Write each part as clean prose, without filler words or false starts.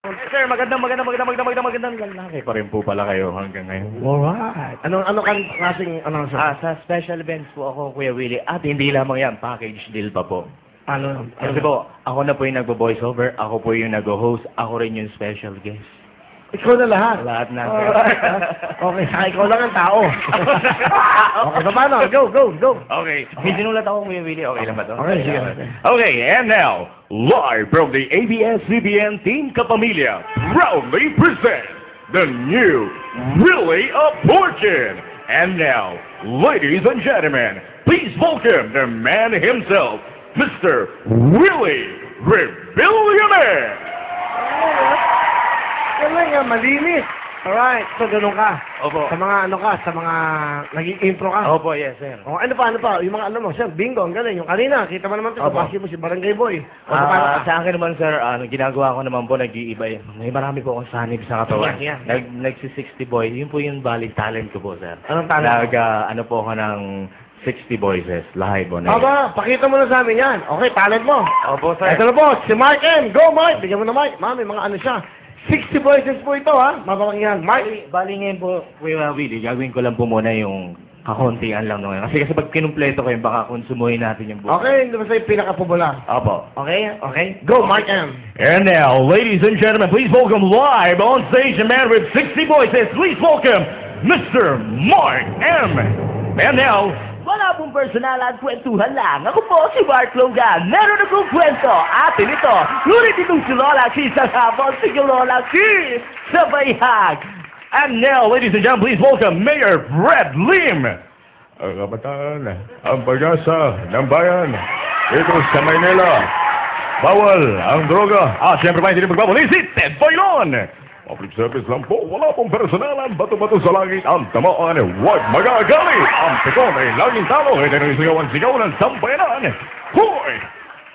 Sir, magandang lalaki pa rin po pala kayo hanggang ngayon. Alright. Ano klaseng, sir? Sa special events po ako, Kuya Willie. At hindi lamang yan, package deal pa po. Ano? Kasi po, ako na po yung nagbo-voiceover, ako po yung nag-host, ako rin yung special guest. Ikaw na lahat. Lahat na. Okay, saka ikaw lang ang tao. Okay, so paano? Go. Okay. May sinulat ako, Kuya Willie. Okay lang ba to? Okay, sige. Okay, and now, live from the ABS-CBN Team Kapamilya, proudly present the new Really a Fortune. And now, ladies and gentlemen, please welcome the man himself, Mr. Willie Rebillionaire. Galing nga, malinis. Alright, so ganun ka. Opo. Sa mga sa mga naging intro ka. Opo, yes, sir. Oh, ano pa? Yung mga mo, sir, bingo, ang galing. Yung kanina, kita mo naman ito, Opo. kapasi mo si Barangay Boy. O, paano ka? Sa akin naman, sir, ginagawa ko naman po, nag-iiba. May marami po akong sanib sa katawan. Yan. Nagsi-60 boy. Yun po yung bali talent ko po, sir. Anong talent? Ano po ako ng 60 voices, live on air. Aba, pakita mo na sa amin yan. Okay, talent mo. Opo, sir. Ito na po, si Mark M. Go, Mark! Bigyan mo na, Mark. Mami, mga ano siya. 60 voices po ito, ha? Mababangyan. Mark! Bali ngayon po, Kuya Willie, gagawin ko lang po muna yung kakuntian lang nung ngayon. Kasi pag kinumpleto ko yun, baka konsumuhin natin yung buhay. Okay, hindi ba sa'yo pinaka-popular? Opo. Okay? Go, Mark M. And now, ladies and gentlemen, please welcome live on stage a man with 60 voices. Please welcome Mr. Mark M. And now, wala pong personal at kwentuhan lang. Ako po si Mark Logan. Meron akong kwento. Atin ito. Ngunit itong si Lola Chis ang habang si Lola Chis sa bayhag. And now, ladies and gentlemen, please welcome Mayor Fred Lim. Ang kabataan, ang pag-asa ng bayan dito sa Maynila. Bawal ang droga. Siyempre pa hindi magbabali si Ted Bailon. Public service lang po, wala pong personalan, bato-bato sa langit, ang tamaan, huwag magagali. Ang pikon ay laging talo, ito na sigaw ng sambayanan. Hoy!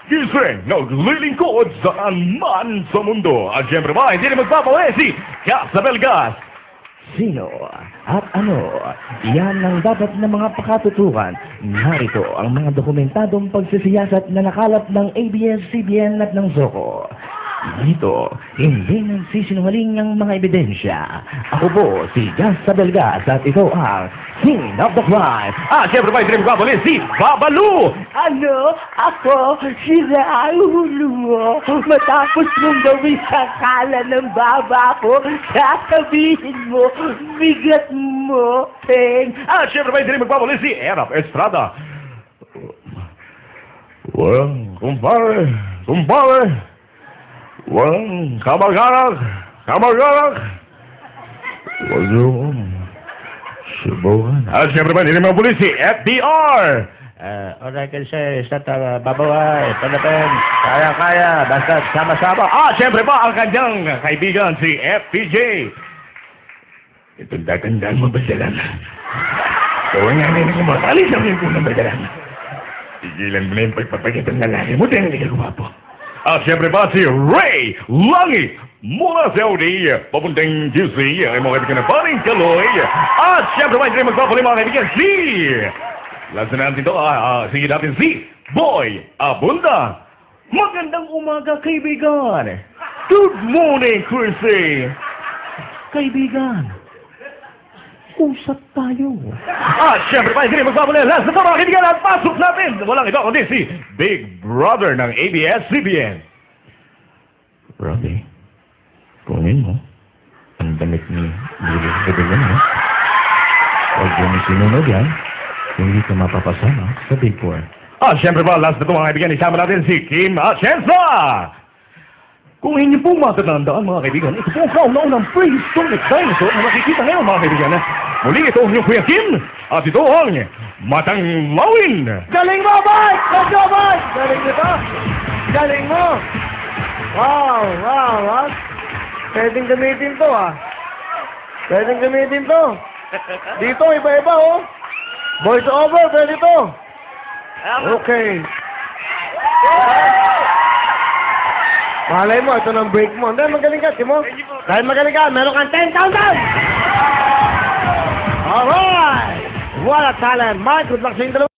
Gising, naglilingkod saan man sa mundo. At siyempre ba, hindi na magpapawala si Casabel Gas. Sino at ano? Yan ang dapat na mga pakatutukan. Narito ang mga dokumentadong pagsisiyasat na nakalap ng ABS-CBN at ng Zoco. Dito, hindi nagsisinungaling ang mga ebidensya. Ako po, si Gas Sabelgas at ito ang King of the Crime. Siyempre ba, hindi mo si Babalu! Ano? Ako, sila ang ulo mo. Matapos mong gawin sa kala ng baba ko, sasabihin mo, bigat mo, Peng. Siyempre ba, hindi mo si Erap Estrada. Well, kumpare. Well, kamag-anak! Huwag yung subukan. Siyempre ba, hindi naman si FDR! Oracle siya, sa babaway, panapen, kaya, basta sama-sama. Siyempre ba, ang kanyang kaibigan, si FPJ. Itong tatandaan mo, Badalan. Kung nga nila ko makalis ang yung punang Badalan. Tigilan mo na yung pagpapagitang lalaki mo, dahil hindi ka gumapo. Siyempre ba si Ray Langi mula sa Saudi, papuntang QC, ay mga kaibigan na paring Kaloy. Siyempre ba, hindi magpapali mga kaibigan si... Lasa natin ito, sige natin si Boy Abunda. Magandang umaga, kaibigan. Good morning, Chrissy. Kaibigan, usap tayo. Siyempre pa, hindi magpapalala. Last na ito, mga kaibigan, at pasok natin. Walang iba kundi si Big Brother ng ABS-CBN. Robbie, kunin mo ang damit ni Willie Rebillionaire. Huwag yung sinunod yan, hindi ka mapapasama sa Big Four. Siyempre pa, last na ito, mga kaibigan, isama natin si Kim Atienza. Kung hindi po matatandaan, mga kaibigan, ito po ang kauna-unang prehistoric dinosaur na makikita ngayon, mga kaibigan. Muli ito ang inyong Kuya Kim, at ito ang Matang Lawin. Galing mo, Mark! Let's go, Mark! Galing nito! Galing mo! Wow! Pwedeng gamitin to, Pwedeng gamitin to. Dito, iba-iba, Voice over, pwede to. Okay. Malay mo, ito ng break mo. Hindi, magaling ka, Timo. Dahil magaling ka, meron kang 10,000! Alright! What a talent! Mark, good luck sa inyong dalawa.